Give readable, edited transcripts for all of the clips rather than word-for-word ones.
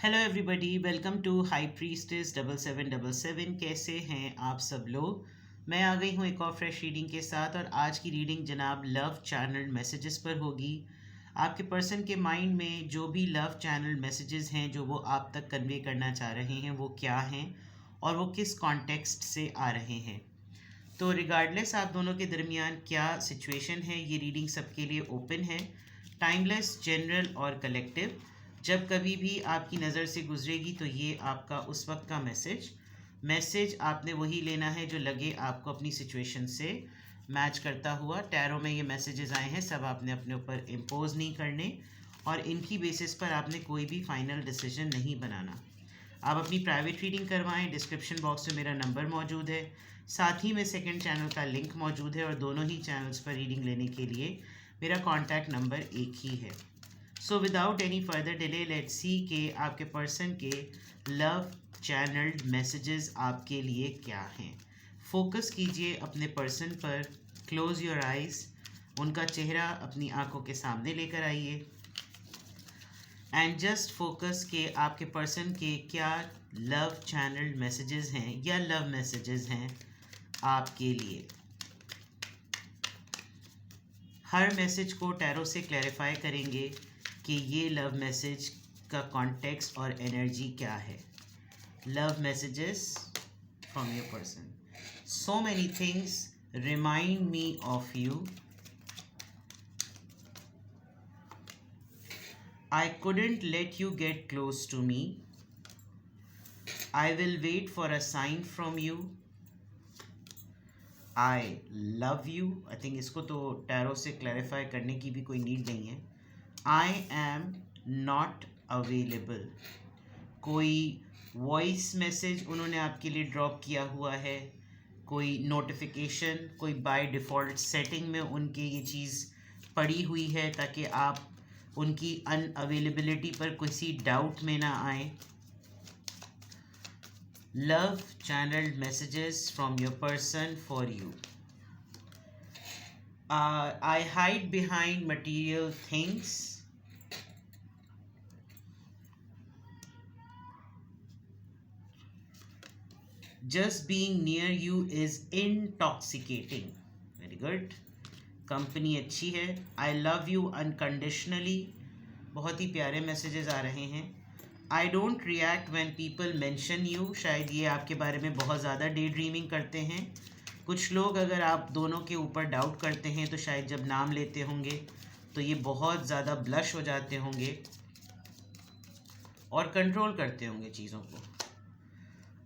Hello everybody, welcome to high priestess 7777। कैसे हैं आप सब लोग। मैं आ गई हूँ एक और फ्रेश रीडिंग के साथ। और आज की रीडिंग जनाब लव चैनल मैसेजेस पर होगी। आपके पर्सन के माइंड में जो भी लव चैनल मैसेजेस हैं जो वो आप तक कन्वे करना चाह रहे हैं वो क्या हैं और वो किस कॉन्टेक्स्ट से आ रहे हैं। तो रिगार्डलेस आप दोनों के दरमियान क्या सिचुएशन है, ये रीडिंग सबके लिए ओपन है, टाइमलेस, जनरल और कलेक्टिव। जब कभी भी आपकी नज़र से गुजरेगी तो ये आपका उस वक्त का मैसेज आपने वही लेना है जो लगे आपको अपनी सिचुएशन से मैच करता हुआ। टैरो में ये मैसेजेस आए हैं, सब आपने अपने ऊपर इम्पोज नहीं करने और इनकी बेसिस पर आपने कोई भी फाइनल डिसीजन नहीं बनाना। आप अपनी प्राइवेट रीडिंग करवाएं। डिस्क्रिप्शन बॉक्स में मेरा नंबर मौजूद है, साथ ही में सेकंड चैनल का लिंक मौजूद है और दोनों ही चैनल्स पर रीडिंग लेने के लिए मेरा कॉन्टैक्ट नंबर एक ही है। So without any further delay let's see के आपके पर्सन के लव चैनल्ड मैसेजेस आपके लिए क्या हैं। फोकस कीजिए अपने पर्सन पर। Close your eyes. उनका चेहरा अपनी आंखों के सामने लेकर आइए एंड जस्ट फोकस के आपके पर्सन के क्या लव चैनल्ड मैसेजेस हैं या लव मैसेजेस हैं आपके लिए। हर मैसेज को टैरो से क्लैरिफाई करेंगे कि ये लव मैसेज का कॉन्टेक्स्ट और एनर्जी क्या है। Love messages from your person. So many things remind me of you. I couldn't let you get close to me. I will wait for a sign from you. I love you. I think इसको तो tarot से clarify करने की भी कोई need नहीं है। I am not available. कोई वॉइस मैसेज उन्होंने आपके लिए ड्रॉप किया हुआ है, कोई नोटिफिकेशन, कोई बाय डिफ़ॉल्ट सेटिंग में उनके ये चीज़ पड़ी हुई है ताकि आप उनकी अनअवेलेबिलिटी पर किसी डाउट में ना आए। Love channelled messages from your person for you. I hide behind material things. Just being near you is intoxicating. Very good, company अच्छी है। I love you unconditionally. बहुत ही प्यारे मैसेजेस आ रहे हैं। आई don't react when people mention you. शायद ये आपके बारे में बहुत ज़्यादा डे ड्रीमिंग करते हैं। कुछ लोग अगर आप दोनों के ऊपर डाउट करते हैं तो शायद जब नाम लेते होंगे तो ये बहुत ज़्यादा ब्लश हो जाते होंगे और कंट्रोल करते होंगे चीज़ों को।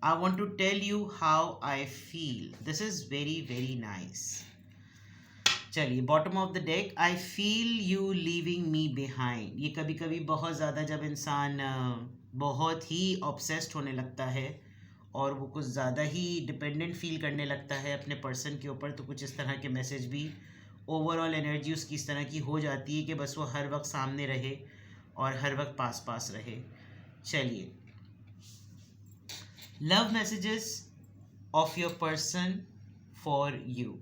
I want to tell you how I feel. This is very very nice. चलिए, bottom of the deck, I feel you leaving me behind. ये कभी कभी बहुत ज़्यादा जब इंसान बहुत ही ऑब्सेस्ड होने लगता है और वो कुछ ज़्यादा ही डिपेंडेंट फील करने लगता है अपने पर्सन के ऊपर, तो कुछ इस तरह के मैसेज भी ओवरऑल एनर्जी उसकी इस तरह की हो जाती है कि बस वो हर वक्त सामने रहे और हर वक्त पास पास रहे। चलिए, love messages of your person for you.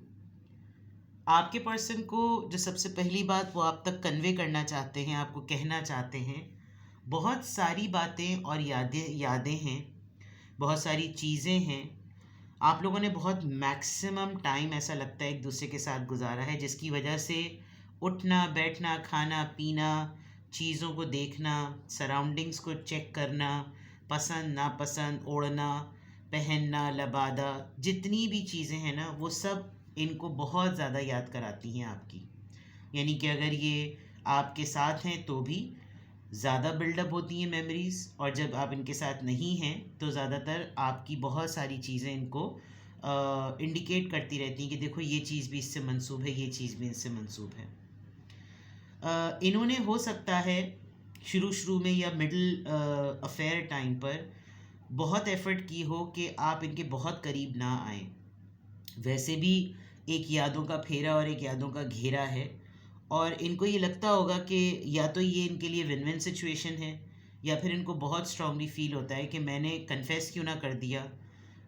आपके पर्सन को जो सबसे पहली बात वो आप तक कन्वे करना चाहते हैं, आपको कहना चाहते हैं, बहुत सारी बातें और यादें हैं, बहुत सारी चीज़ें हैं। आप लोगों ने बहुत मैक्सिमम टाइम ऐसा लगता है एक दूसरे के साथ गुजारा है, जिसकी वजह से उठना बैठना, खाना पीना, चीज़ों को देखना, सराउंडिंग्स को चेक करना, पसंद नापसंद, ओढ़ना पहनना, लबादा, जितनी भी चीज़ें हैं ना वो सब इनको बहुत ज़्यादा याद कराती हैं आपकी। यानी कि अगर ये आपके साथ हैं तो भी ज़्यादा बिल्डअप होती हैं मेमोरीज़, और जब आप इनके साथ नहीं हैं तो ज़्यादातर आपकी बहुत सारी चीज़ें इनको इंडिकेट करती रहती हैं कि देखो ये चीज़ भी इससे मंसूब है, ये चीज़ भी इससे मंसूब है। इन्होंने हो सकता है शुरू में या मिडिल अफेयर टाइम पर बहुत एफ़र्ट की हो कि आप इनके बहुत करीब ना आएँ। वैसे भी एक यादों का फेरा और एक यादों का घेरा है, और इनको ये लगता होगा कि या तो ये इनके लिए विन विन सिचुएशन है या फिर इनको बहुत स्ट्रांगली फील होता है कि मैंने कन्फेस क्यों ना कर दिया,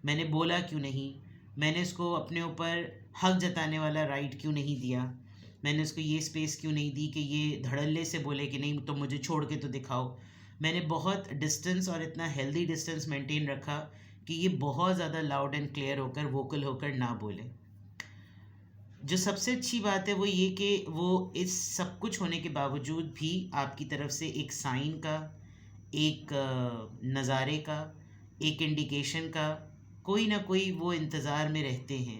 मैंने बोला क्यों नहीं, मैंने इसको अपने ऊपर हक जताने वाला राइट क्यों नहीं दिया, मैंने उसको ये स्पेस क्यों नहीं दी कि ये धड़ल्ले से बोले कि नहीं तो मुझे छोड़ के तो दिखाओ। मैंने बहुत डिस्टेंस और इतना हेल्दी डिस्टेंस मेंटेन रखा कि ये बहुत ज़्यादा लाउड एंड क्लियर होकर वोकल होकर ना बोले। जो सबसे अच्छी बात है वो ये कि वो इस सब कुछ होने के बावजूद भी आपकी तरफ से एक साइन का, एक नज़ारे का, एक इंडिकेशन का कोई ना कोई वो इंतज़ार में रहते हैं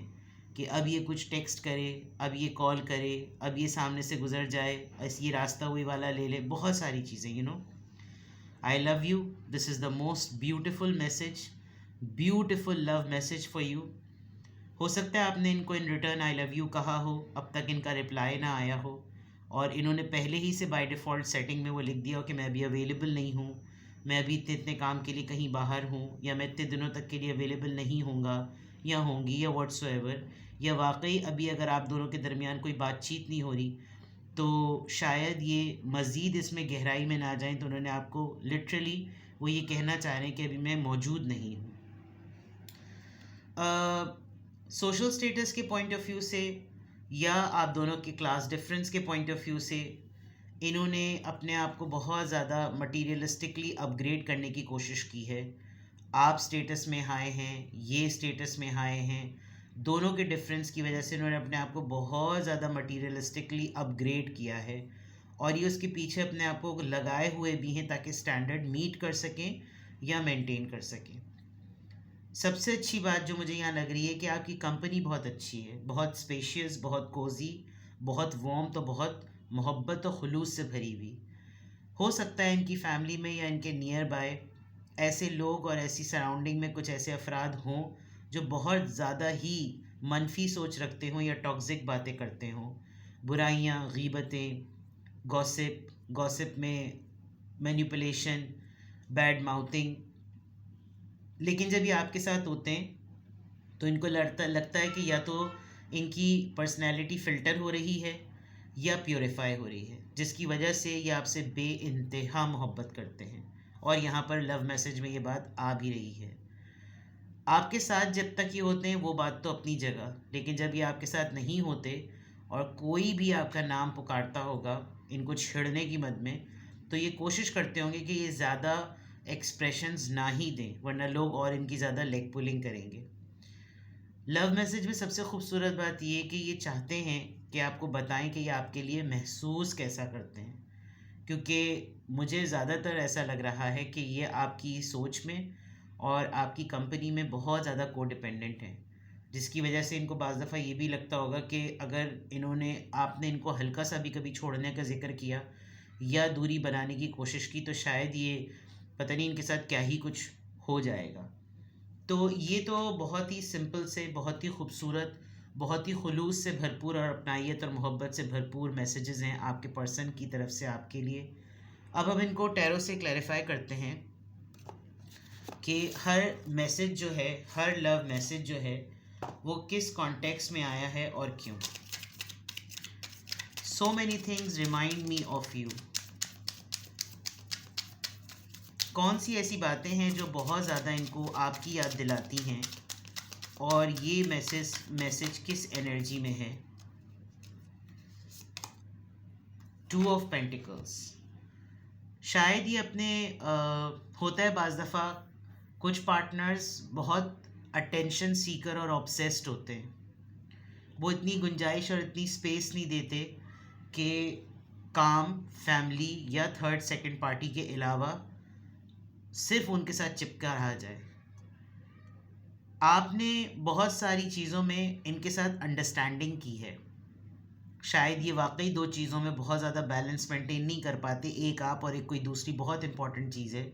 कि अब ये कुछ टेक्स्ट करे, अब ये कॉल करे, अब ये सामने से गुज़र जाए, ये रास्ता वही वाला ले ले, बहुत सारी चीज़ें, you know. I love you, this is the most beautiful message, beautiful love message for you. हो सकता है आपने इनको in return I love you कहा हो, अब तक इनका रिप्लाई ना आया हो, और इन्होंने पहले ही से बाय डिफ़ॉल्ट सेटिंग में वो लिख दिया हो कि मैं अभी अवेलेबल नहीं हूँ, मैं अभी इतने इतने काम के लिए कहीं बाहर हूँ, या मैं इतने दिनों तक के लिए अवेलेबल नहीं होऊंगा या होंगी या व्हाट्सएवर, या वाकई अभी अगर आप दोनों के दरमियान कोई बातचीत नहीं हो रही तो शायद ये मज़ीद इसमें गहराई में ना जाएं, तो उन्होंने आपको लिटरली वो ये कहना चाह रहे हैं कि अभी मैं मौजूद नहीं हूँ। सोशल स्टेटस के पॉइंट ऑफ व्यू से या आप दोनों के क्लास डिफरेंस के पॉइंट ऑफ व्यू से इन्होंने अपने आप को बहुत ज़्यादा मटीरियलिस्टिकली अपग्रेड करने की कोशिश की है। आप स्टेटस में हाई हैं, ये स्टेटस में हाई हैं, दोनों के डिफरेंस की वजह से इन्होंने अपने आप को बहुत ज़्यादा मटीरियलिस्टिकली अपग्रेड किया है, और ये उसके पीछे अपने आप को लगाए हुए भी हैं ताकि स्टैंडर्ड मीट कर सकें या मेंटेन कर सकें। सबसे अच्छी बात जो मुझे यहाँ लग रही है कि आपकी कंपनी बहुत अच्छी है, बहुत स्पेशियस, बहुत कोजी, बहुत वार्म, तो बहुत मोहब्बत और खुलूस से भरी हुई। हो सकता है इनकी फैमिली में या इनके नियर बाय ऐसे लोग और ऐसी सराउंडिंग में कुछ ऐसे अफराद हों जो बहुत ज़्यादा ही मनफी सोच रखते हों या टॉक्सिक बातें करते हों, बुराइयाँ, गीबतें, गॉसिप, गॉसिप में मैनिपुलेशन, बैड माउथिंग। लेकिन जब ये आपके साथ होते हैं तो इनको लगता है कि या तो इनकी पर्सनैलिटी फ़िल्टर हो रही है या प्योरीफाई हो रही है, जिसकी वजह से ये आपसे बेइंतहा मोहब्बत करते हैं, और यहाँ पर लव मैसेज में ये बात आ भी रही है। आपके साथ जब तक ये होते हैं वो बात तो अपनी जगह, लेकिन जब ये आपके साथ नहीं होते और कोई भी आपका नाम पुकारता होगा इनको छेड़ने की मद में, तो ये कोशिश करते होंगे कि ये ज़्यादा एक्सप्रेशंस ना ही दें, वरना लोग और इनकी ज़्यादा लेग पुलिंग करेंगे। लव मैसेज में सबसे खूबसूरत बात ये कि ये चाहते हैं कि आपको बताएं कि ये आपके लिए महसूस कैसा करते हैं, क्योंकि मुझे ज़्यादातर ऐसा लग रहा है कि ये आपकी सोच में और आपकी कंपनी में बहुत ज़्यादा कोडिपेंडेंट हैं, जिसकी वजह से इनको बाज़ दफ़ा ये भी लगता होगा कि अगर आपने इनको हल्का सा भी कभी छोड़ने का जिक्र किया या दूरी बनाने की कोशिश की तो शायद ये पता नहीं इनके साथ क्या ही कुछ हो जाएगा। तो ये तो बहुत ही सिंपल से, बहुत ही खूबसूरत, बहुत ही खुलूस से भरपूर और अपनाइयत और मोहब्बत से भरपूर मैसेजेस हैं आपके पर्सन की तरफ से आपके लिए। अब हम इनको टैरो से क्लैरिफाई करते हैं कि हर मैसेज जो है, हर लव मैसेज जो है वो किस कॉन्टेक्स्ट में आया है और क्यों। So many things remind me of you. कौन सी ऐसी बातें हैं जो बहुत ज़्यादा इनको आपकी याद दिलाती हैं, और ये मैसेज किस एनर्जी में है। Two of pentacles. शायद ये अपने होता है बाज़ दफ़ा कुछ पार्टनर्स बहुत अटेंशन सीकर और ऑब्सेस्ड होते हैं, वो इतनी गुंजाइश और इतनी स्पेस नहीं देते कि काम, फैमिली या थर्ड सेकंड पार्टी के अलावा सिर्फ उनके साथ चिपका रहा जाए। आपने बहुत सारी चीज़ों में इनके साथ अंडरस्टैंडिंग की है, शायद ये वाकई दो चीज़ों में बहुत ज़्यादा बैलेंस मेंटेन नहीं कर पाते, एक आप और एक कोई दूसरी बहुत इंपॉर्टेंट चीज़ है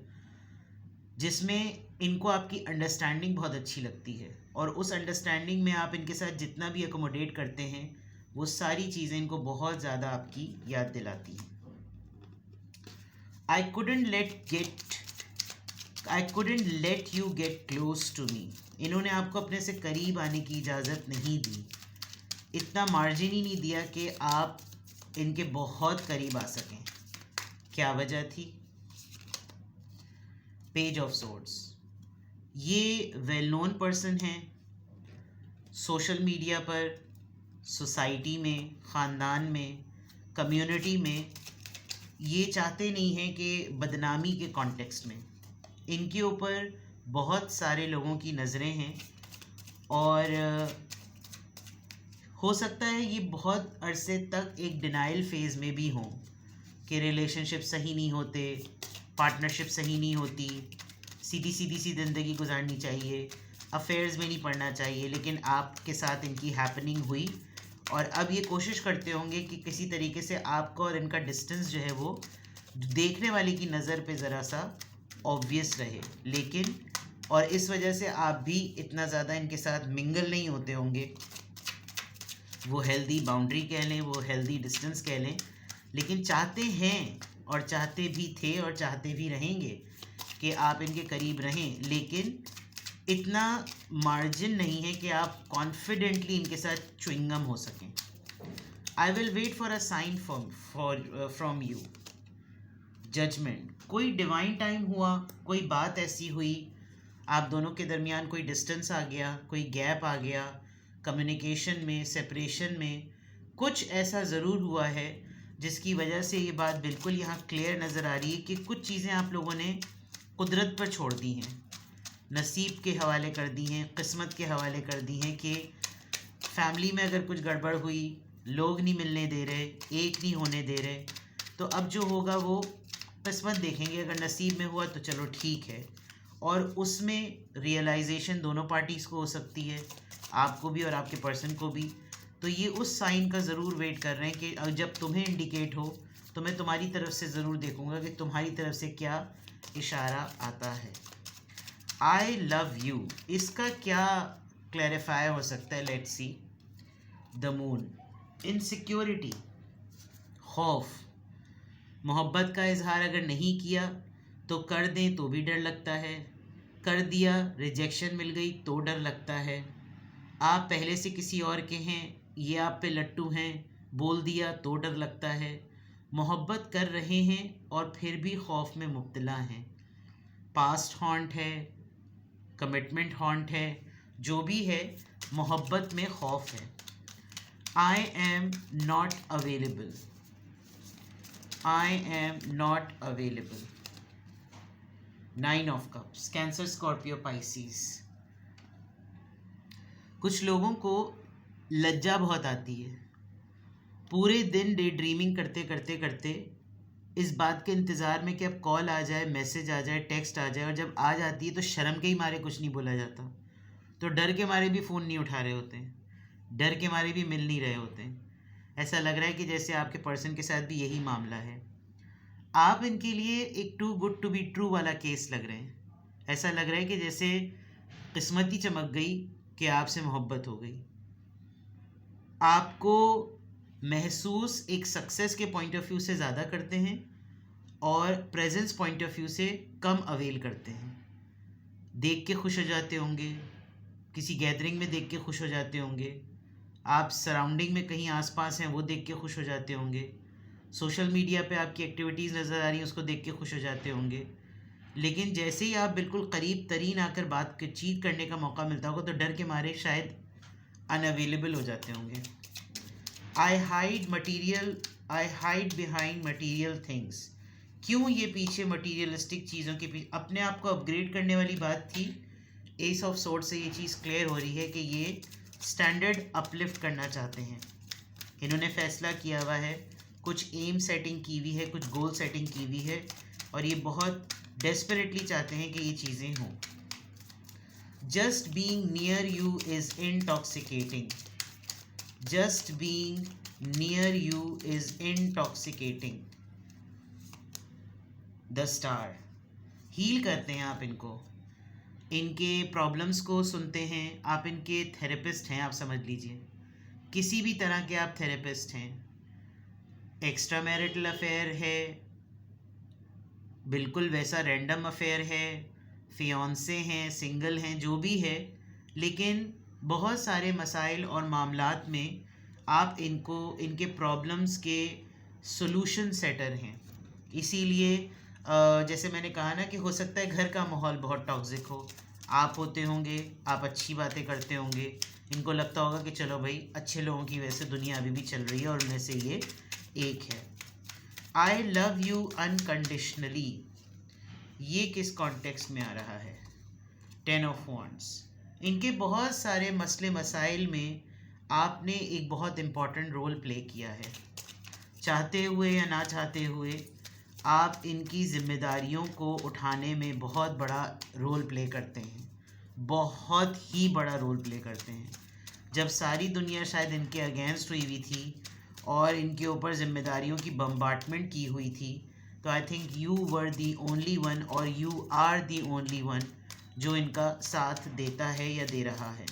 जिसमें इनको आपकी अंडरस्टैंडिंग बहुत अच्छी लगती है, और उस अंडरस्टैंडिंग में आप इनके साथ जितना भी अकोमोडेट करते हैं वो सारी चीज़ें इनको बहुत ज़्यादा आपकी याद दिलाती हैं। I couldn't let you get close to me. इन्होंने आपको अपने से करीब आने की इजाज़त नहीं दी, इतना मार्जिन ही नहीं दिया कि आप इनके बहुत करीब आ सकें। क्या वजह थी? Page of swords. ये वेल नोन पर्सन हैं, सोशल मीडिया पर, सोसाइटी में, ख़ानदान में, कम्युनिटी में ये चाहते नहीं हैं कि बदनामी के कॉन्टेक्स्ट में इनके ऊपर बहुत सारे लोगों की नज़रें हैं, और हो सकता है ये बहुत अरसे तक एक डिनाइल फेज़ में भी हों कि रिलेशनशिप सही नहीं होते, पार्टनरशिप सही नहीं होती, सीधी सीधी सी ज़िंदगी गुजारनी चाहिए, अफेयर्स में नहीं पड़ना चाहिए। लेकिन आपके साथ इनकी हैपनिंग हुई और अब ये कोशिश करते होंगे कि किसी तरीके से आपका और इनका डिस्टेंस जो है वो देखने वाले की नज़र पे ज़रा सा ऑब्वियस रहे। लेकिन और इस वजह से आप भी इतना ज़्यादा इनके साथ मिंगल नहीं होते होंगे, वो हेल्दी बाउंड्री कह लें, वो हेल्दी डिस्टेंस कह लें, लेकिन चाहते हैं और चाहते भी थे और चाहते भी रहेंगे कि आप इनके करीब रहें, लेकिन इतना मार्जिन नहीं है कि आप कॉन्फिडेंटली इनके साथ च्युइंगम हो सकें। I will wait for a sign from you. Judgement, कोई डिवाइन टाइम हुआ, कोई बात ऐसी हुई, आप दोनों के दरमियान कोई डिस्टेंस आ गया, कोई गैप आ गया, कम्युनिकेशन में, सेपरेशन में कुछ ऐसा ज़रूर हुआ है जिसकी वजह से ये बात बिल्कुल यहाँ क्लियर नज़र आ रही है कि कुछ चीज़ें आप लोगों ने कुदरत पर छोड़ दी हैं, नसीब के हवाले कर दी हैं, किस्मत के हवाले कर दी हैं कि फैमिली में अगर कुछ गड़बड़ हुई, लोग नहीं मिलने दे रहे, एक नहीं होने दे रहे, तो अब जो होगा वो किस्मत देखेंगे। अगर नसीब में हुआ तो चलो ठीक है, और उसमें रियलाइजेशन दोनों पार्टीज़ को हो सकती है, आपको भी और आपके पर्सन को भी। तो ये उस साइन का ज़रूर वेट कर रहे हैं कि जब तुम्हें इंडिकेट हो तो मैं तुम्हारी तरफ से ज़रूर देखूँगा कि तुम्हारी तरफ से क्या इशारा आता है। आई लव यू, इसका क्या क्लैरिफाई हो सकता है? Let's see. The moon, insecurity, खौफ, मोहब्बत का इजहार अगर नहीं किया तो कर दें तो भी डर लगता है, कर दिया रिजेक्शन मिल गई तो डर लगता है, आप पहले से किसी और के हैं, ये आप पे लट्टू हैं, बोल दिया तो डर लगता है, मोहब्बत कर रहे हैं और फिर भी खौफ में मुब्तला हैं, पास्ट हॉन्ट है, कमिटमेंट हॉन्ट है, जो भी है मोहब्बत में खौफ है। I am not available, I am not available. 9 of cups, cancer, Scorpio, Pisces. कुछ लोगों को लज्जा बहुत आती है, पूरे दिन डे ड्रीमिंग करते करते करते इस बात के इंतज़ार में कि अब कॉल आ जाए, मैसेज आ जाए, टेक्स्ट आ जाए, और जब आ जाती है तो शर्म के ही मारे कुछ नहीं बोला जाता, तो डर के मारे भी फ़ोन नहीं उठा रहे होते हैं, डर के मारे भी मिल नहीं रहे होते हैं। ऐसा लग रहा है कि जैसे आपके पर्सन के साथ भी यही मामला है, आप इनके लिए एक too good to be true वाला केस लग रहे हैं। ऐसा लग रहा है कि जैसे किस्मत ही चमक गई कि आपसे मोहब्बत हो गई। आपको महसूस एक सक्सेस के पॉइंट ऑफ व्यू से ज़्यादा करते हैं और प्रेजेंस पॉइंट ऑफ व्यू से कम अवेल करते हैं। देख के खुश हो जाते होंगे, किसी गैदरिंग में देख के खुश हो जाते होंगे, आप सराउंडिंग में कहीं आसपास हैं वो देख के खुश हो जाते होंगे, सोशल मीडिया पे आपकी एक्टिविटीज़ नज़र आ रही हैं उसको देख के खुश हो जाते होंगे, लेकिन जैसे ही आप बिल्कुल करीब तरीन आकर बातचीत करने का मौका मिलता होगा तो डर के मारे शायद अनअवेलेबल हो जाते होंगे। आई हाइड बिहाइंड मटीरियल थिंग्स। क्यों ये पीछे मटीरियलिस्टिक चीज़ों के पीछे? अपने आप को अपग्रेड करने वाली बात थी। एस ऑफ सोर्ड से ये चीज़ क्लियर हो रही है कि ये स्टैंडर्ड अपलिफ्ट करना चाहते हैं। इन्होंने फैसला किया हुआ है, कुछ एम सेटिंग की हुई है, कुछ गोल सेटिंग की हुई है, और ये बहुत डेस्परेटली चाहते हैं कि ये चीज़ें हों। Just being near you is intoxicating, just being near you is intoxicating. The star, heal करते हैं आप इनको, इनके प्रॉब्लम्स को सुनते हैं, आप इनके थेरेपिस्ट हैं, आप समझ लीजिए किसी भी तरह के आप थेरेपिस्ट हैं। एक्स्ट्रा मैरिटल अफेयर है, बिल्कुल वैसा रैंडम अफेयर है, फियांसे हैं, सिंगल हैं, जो भी है, लेकिन बहुत सारे मसाइल और मामलात में आप इनको, इनके प्रॉब्लम्स के सॉल्यूशन सेटर हैं। इसीलिए जैसे मैंने कहा ना कि हो सकता है घर का माहौल बहुत टॉक्सिक हो, आप होते होंगे, आप अच्छी बातें करते होंगे, इनको लगता होगा कि चलो भाई अच्छे लोगों की वजह से दुनिया अभी भी चल रही है और उनमें से ये एक है। आई लव यू अनकंडीशनली, ये किस कॉन्टेक्स्ट में आ रहा है? 10 ऑफ वॉन्ड्स। इनके बहुत सारे मसले मसाइल में आपने एक बहुत इम्पॉर्टेंट रोल प्ले किया है। चाहते हुए या ना चाहते हुए आप इनकी जिम्मेदारियों को उठाने में बहुत बड़ा रोल प्ले करते हैं, बहुत ही बड़ा रोल प्ले करते हैं। जब सारी दुनिया शायद इनके अगेंस्ट हुई थी और इनके ऊपर जिम्मेदारियों की बम्बार्टमेंट की हुई थी, तो I think you were the only one, और you are the only one जो इनका साथ देता है या दे रहा है।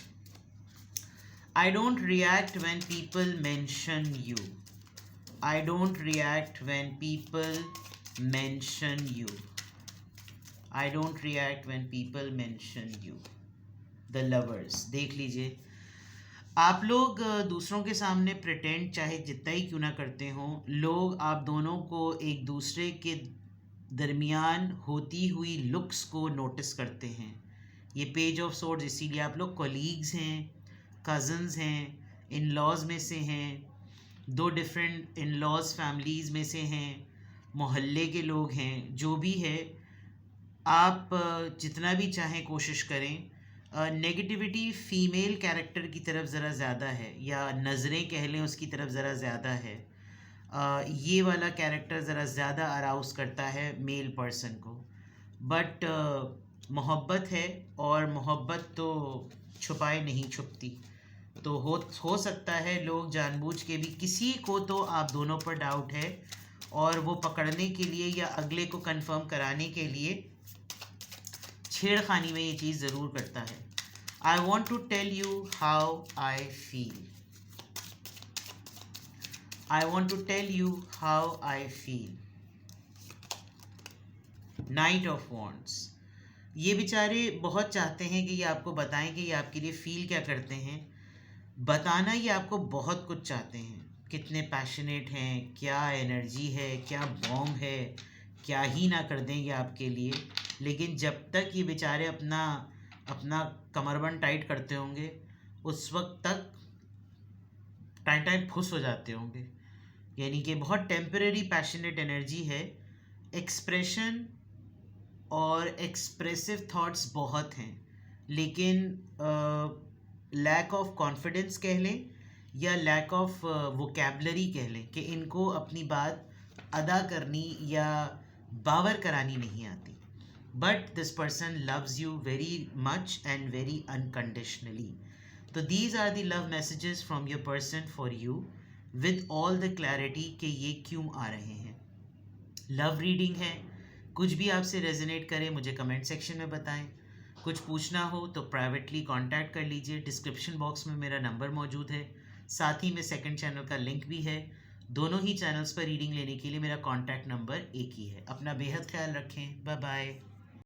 I don't react when people mention you, I don't react when people mention you, I don't react when people mention you. The lovers, देख लीजिए, आप लोग दूसरों के सामने प्रिटेंड चाहे जितना ही क्यों ना करते हों, लोग आप दोनों को एक दूसरे के दरमियान होती हुई लुक्स को नोटिस करते हैं। ये पेज ऑफ सोर्ड्स, इसीलिए आप लोग कोलीग्स हैं, कज़न्स हैं, इन लॉज में से हैं, 2 डिफरेंट इन लॉज फैमिलीज़ में से हैं, मोहल्ले के लोग हैं, जो भी है, आप जितना भी चाहें कोशिश करें, नेगेटिविटी फ़ीमेल कैरेक्टर की तरफ ज़रा ज़्यादा है, या नज़रें कह लें उसकी तरफ ज़रा ज़्यादा है। ये वाला कैरेक्टर ज़रा ज़्यादा अराउज़ करता है मेल पर्सन को, बट मोहब्बत है, और मोहब्बत तो छुपाए नहीं छुपती। तो हो सकता है लोग जानबूझ के भी, किसी को तो आप दोनों पर डाउट है और वो पकड़ने के लिए या अगले को कंफर्म कराने के लिए छेड़खानी में ये चीज़ ज़रूर करता है। I want to tell you how I feel, I want to tell you how I feel. Knight of wands, ये बेचारे बहुत चाहते हैं कि ये आपको बताएं कि ये आपके लिए फ़ील क्या करते हैं। बताना ये आपको बहुत कुछ चाहते हैं, कितने पैशनेट हैं, क्या एनर्जी है, क्या बॉम्ब है, क्या ही ना कर दें ये आपके लिए। लेकिन जब तक ये बेचारे अपना अपना कमरबंद टाइट करते होंगे, उस वक्त तक टाइट टाइट फुस हो जाते होंगे। यानी कि बहुत टेम्परेरी पैशनेट एनर्जी है। एक्सप्रेशन और एक्सप्रेसिव थॉट्स बहुत हैं, लेकिन लैक ऑफ कॉन्फिडेंस कह लें या लैक ऑफ वोकैबलरी कह लें कि इनको अपनी बात अदा करनी या बावर करानी नहीं आती। But this person loves you very much and very unconditionally. तो these are the love messages from your person for you, with all the clarity कि ये क्यों आ रहे हैं। लव रीडिंग है, कुछ भी आपसे रेजोनेट करे मुझे कमेंट सेक्शन में बताएं। कुछ पूछना हो तो प्राइवेटली कांटेक्ट कर लीजिए, डिस्क्रिप्शन बॉक्स में मेरा नंबर मौजूद है, साथ ही में सेकंड चैनल का लिंक भी है। दोनों ही चैनल्स पर रीडिंग लेने के लिए मेरा कांटेक्ट नंबर एक ही है। अपना बेहद ख्याल रखें, बाय बाय।